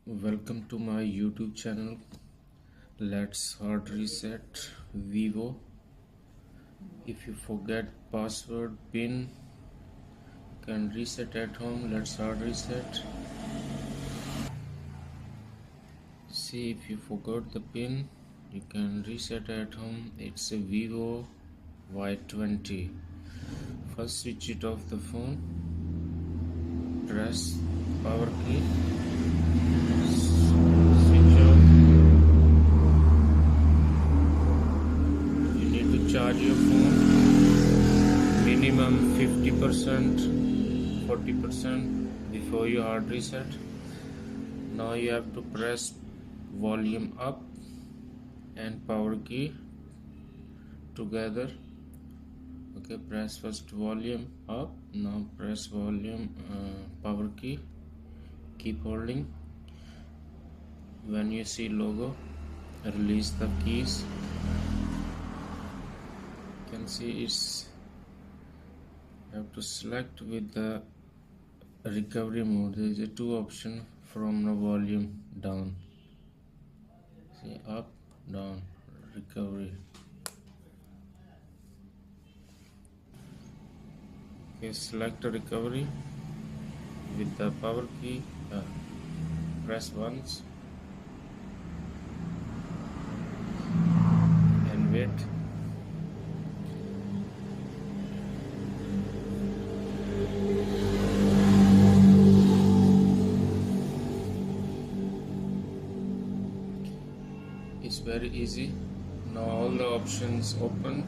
Welcome to my YouTube channel. Let's hard reset Vivo. If you forget password pin, you can reset at home. Let's hard reset. See, if you forgot the pin, you can reset at home. It's a Vivo Y20. First, switch it off the phone. Press power key. Charge your phone minimum 50%, 40% before you hard reset. Now you have to press volume up and power key together. Okay, press first volume up, now press volume power key, keep holding. When you see logo, release the keys. Can see it's have to select with the recovery mode. There is a two option from the volume down. See, up, down, recovery. Okay, select the recovery with the power key. Press once and wait. It's very easy. Now all the options opened.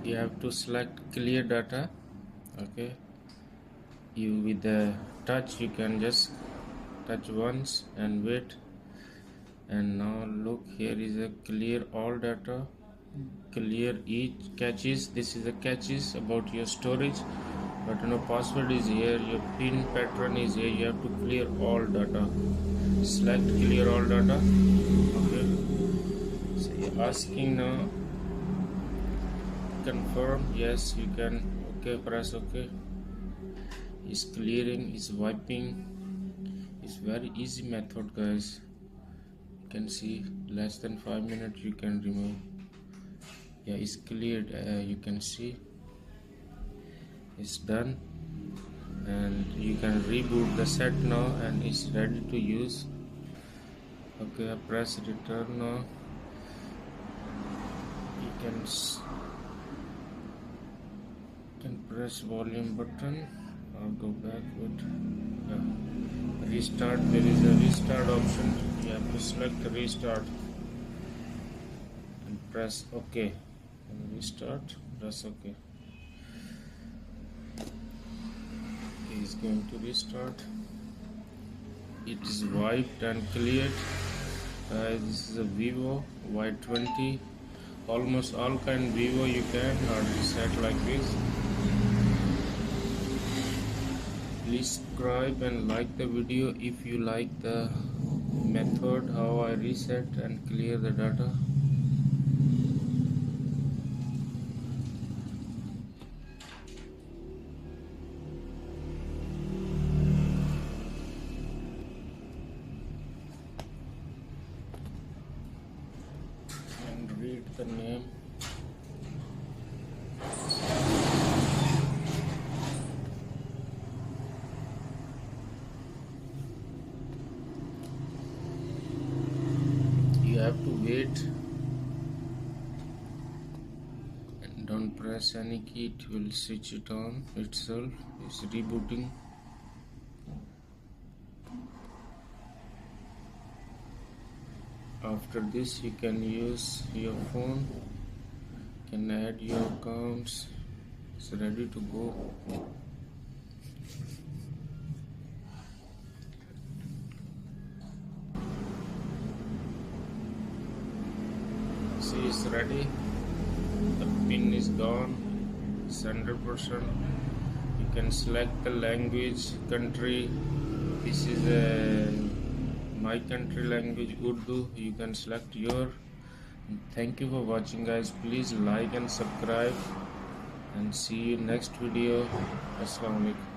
You have to select clear data. Okay, you with the touch you can just touch once and wait. And now look, here is a clear all data, clear each caches. This is the caches about your storage, but no password is here, your pin pattern is here. You have to clear all data. Select clear all data. Okay, so you're asking now confirm. Yes, you can. Okay, press OK. It's clearing, it's wiping. It's very easy method, guys. You can see less than 5 minutes you can remove. Yeah, it's cleared. You can see it's done, and you can reboot the set now and it's ready to use. Okay, I press return now. You can press volume button or go backward. Restart. There is a restart option. You have to select restart and press OK. And restart. Press OK. It is going to restart. It is wiped and cleared. This is a Vivo Y20. Almost all kind Vivo you can hard reset like this. Please subscribe and like the video if you like the method how I reset and clear the data. And read the name. You have to wait and don't press any key. It will switch it on itself. It's rebooting. After this you can use your phone, you can add your accounts. It's ready to go. See, it's ready. The pin is gone. It's 100%. You can select the language, country. This is my country language, Urdu. You can select your. Thank you for watching, guys. Please like and subscribe, and see you next video. Assalamu alaikum.